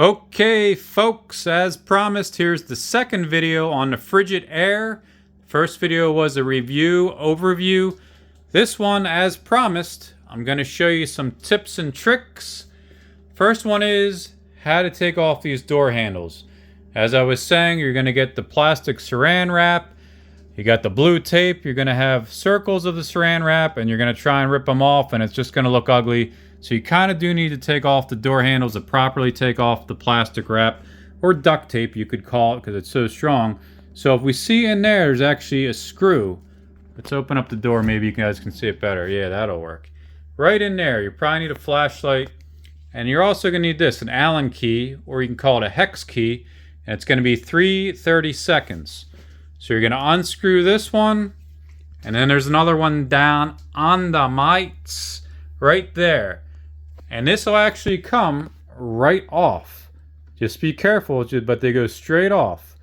Okay folks, as promised, here's the second video on the Frigidaire. First video was a review overview. This one, as promised, I'm going to show you some tips and tricks. First one is how to take off these door handles. As I was saying, you're going to get the plastic saran wrap. You got the blue tape. You're going to have circles of the saran wrap and you're going to try and rip them off and it's just going to look ugly. So you kind of do need to take off the door handles to properly take off the plastic wrap, or duct tape you could call it because it's so strong. So if we see in there's actually a screw. Let's open up the door, maybe you guys can see it better. Yeah, that'll work. Right in there, you probably need a flashlight. And you're also going to need this, an Allen key, or you can call it a hex key. And it's going to be 3/32. So you're going to unscrew this one. And then there's another one down on the mites right there. And this will actually come right off. Just be careful, but they go straight off.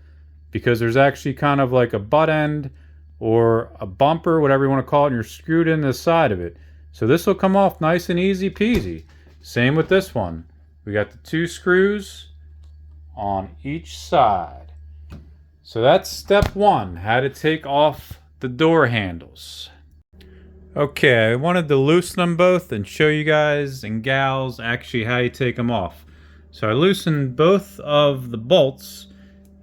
Because there's actually kind of like a butt end or a bumper, whatever you want to call it, and you're screwed in the side of it. So this will come off nice and easy peasy. Same with this one. We got the two screws on each side. So that's step one, how to take off the door handles. Okay, I wanted to loosen them both and show you guys and gals actually how you take them off. So I loosened both of the bolts,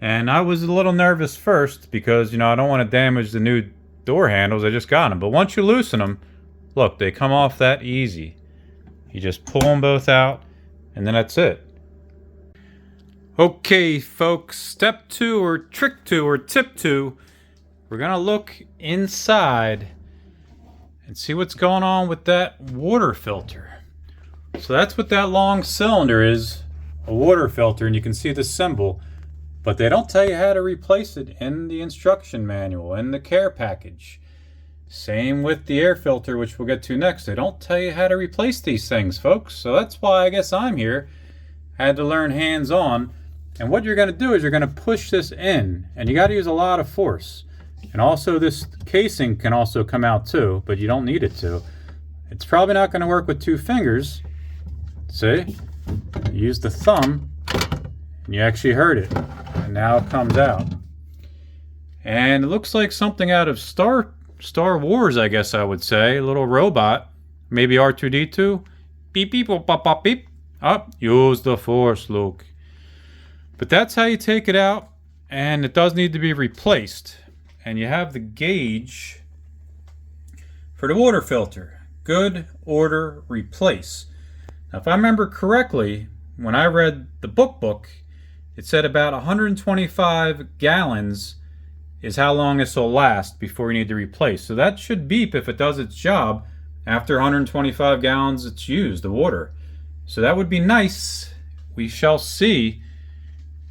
and I was a little nervous first because, I don't want to damage the new door handles. I just got them. But once you loosen them, look, they come off that easy. You just pull them both out, and then that's it. Okay, folks, step two, or trick two, or tip two, we're going to look inside and see what's going on with that water filter. So that's what that long cylinder is, a water filter, and you can see the symbol, but they don't tell you how to replace it in the instruction manual, in the care package. Same with the air filter, which we'll get to next. They don't tell you how to replace these things, folks, so that's why I guess I'm here. I had to learn hands-on, and what you're going to do is you're going to push this in, and you got to use a lot of force. And also this casing can also come out too, but you don't need it to. It's probably not going to work with two fingers. See? You use the thumb and you actually heard it. And now it comes out. And it looks like something out of Star Wars, I guess I would say. A little robot. Maybe R2-D2. Beep, beep, pop, pop, pop, beep. Up. Use the force, Luke. But that's how you take it out. And it does need to be replaced. And you have the gauge for the water filter. Good, order, replace. Now, if I remember correctly, when I read the book, it said about 125 gallons is how long this will last before you need to replace. So that should beep if it does its job. After 125 gallons it's used, the water. So that would be nice. We shall see.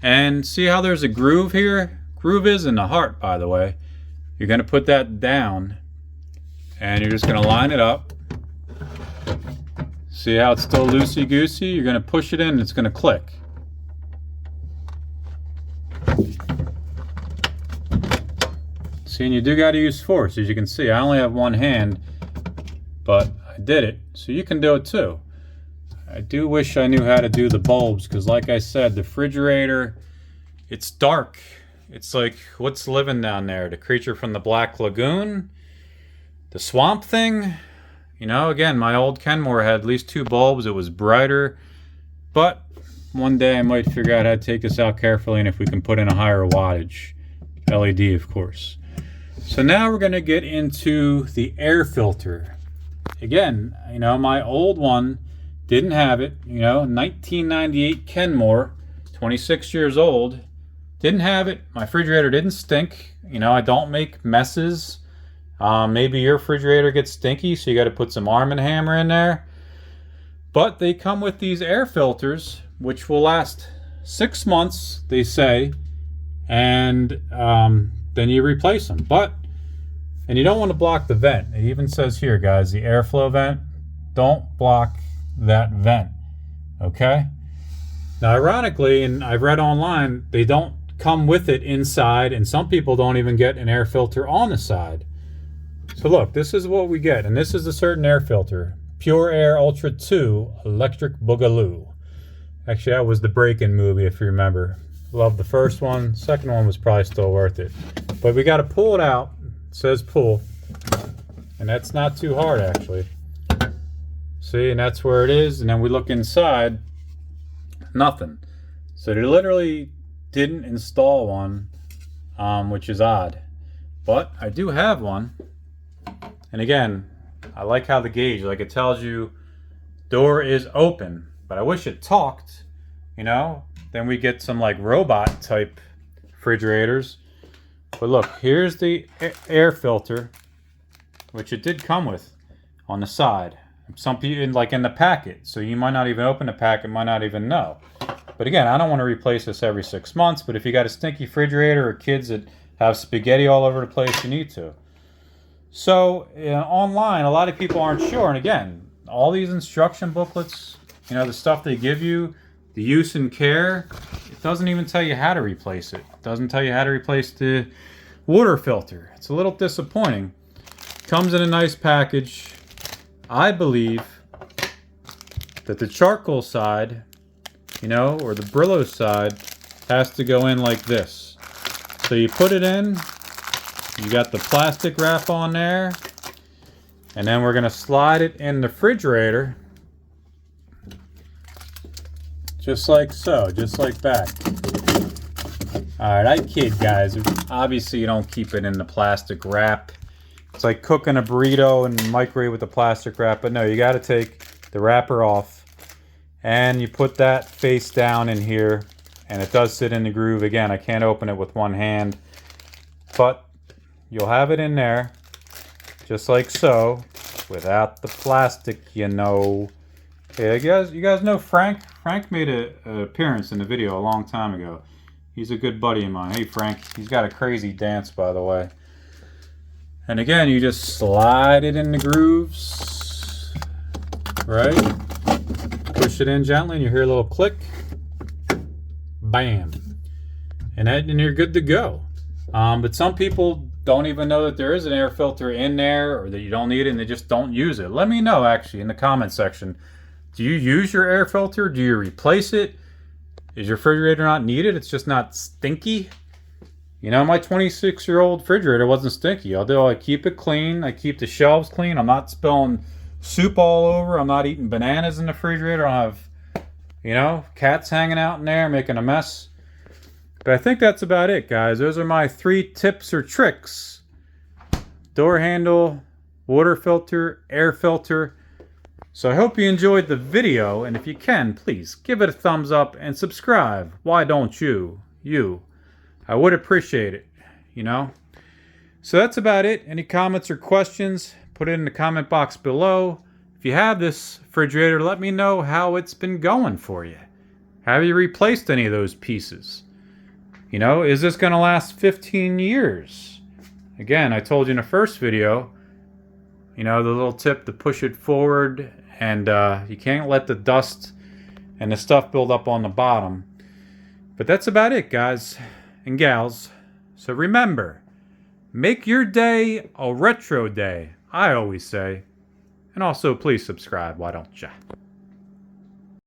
And see how there's a groove here? Groove is in the heart, by the way. You're going to put that down and you're just going to line it up. See how it's still loosey-goosey? You're going to push it in and it's going to click. See, and you do got to use force. As you can see, I only have one hand, but I did it. So you can do it too. I do wish I knew how to do the bulbs because, like I said, the refrigerator, it's dark. It's like, what's living down there? The creature from the Black Lagoon? The swamp thing? Again, my old Kenmore had at least two bulbs. It was brighter. But one day I might figure out how to take this out carefully and if we can put in a higher wattage. LED, of course. So now we're going to get into the air filter. Again, my old one didn't have it. 1998 Kenmore, 26 years old. Didn't have it. My refrigerator didn't stink. I don't make messes. Maybe your refrigerator gets stinky, so you got to put some Arm & Hammer in there. But they come with these air filters, which will last 6 months, they say. And then you replace them. And you don't want to block the vent. It even says here, guys, the airflow vent. Don't block that vent. Okay? Now, ironically, and I've read online, they don't come with it inside, and some people don't even get an air filter on the side. So look, this is what we get, and this is a certain air filter. Pure Air Ultra 2 Electric Boogaloo. Actually, that was the Break-In movie, if you remember. Loved the first one. Second one was probably still worth it. But we got to pull it out. It says pull. And that's not too hard, actually. See, and that's where it is. And then we look inside. Nothing. So they literally didn't install one, which is odd. But I do have one. And again, I like how the gauge, like it tells you door is open. But I wish it talked, you know? Then we get some like robot type refrigerators. But look, here's the air filter, which it did come with on the side. Some people, like in the packet, so you might not even open the packet, might not even know. But again, I don't want to replace this every 6 months, but if you got a stinky refrigerator or kids that have spaghetti all over the place, you need to. So online, a lot of people aren't sure. And again, all these instruction booklets, you know, the stuff they give you, the use and care, it doesn't even tell you how to replace it. It doesn't tell you how to replace the water filter. It's a little disappointing. Comes in a nice package. I believe that the charcoal side, you know, or the Brillo side, has to go in like this. So you put it in, you got the plastic wrap on there, and then we're gonna slide it in the refrigerator, just like so, just like that. Alright, I kid, guys. Obviously you don't keep it in the plastic wrap. It's like cooking a burrito in the microwave with the plastic wrap, but no, you gotta take the wrapper off, and you put that face down in here, and it does sit in the groove. Again, I can't open it with one hand, but you'll have it in there, just like so, without the plastic, you know. Okay, you guys know Frank? Frank made an appearance in the video a long time ago. He's a good buddy of mine. Hey, Frank. He's got a crazy dance, by the way. And again, you just slide it in the grooves, right? Push it in gently, and you hear a little click. Bam. And you're good to go. But some people don't even know that there is an air filter in there, or that you don't need it, and they just don't use it. Let me know, actually, in the comment section. Do you use your air filter? Do you replace it? Is your refrigerator not needed? It's just not stinky? You know, my 26-year-old refrigerator wasn't stinky. Although I keep it clean. I keep the shelves clean. I'm not spilling soup all over. I'm not eating bananas in the refrigerator. I don't have, you know, cats hanging out in there making a mess. But I think that's about it, guys. Those are my 3 tips or tricks. Door handle, water filter, air filter. So I hope you enjoyed the video, and if you can, please give it a thumbs up and subscribe. Why don't you? I would appreciate it, you know? So that's about it. Any comments or questions, put it in the comment box below. If you have this refrigerator, let me know how it's been going for you. Have you replaced any of those pieces? You know, is this going to last 15 years? Again, I told you in the first video, you know, the little tip to push it forward, and you can't let the dust and the stuff build up on the bottom. But that's about it, guys and gals. So remember, make your day a retro day, I always say. And also, please subscribe, why don't ya?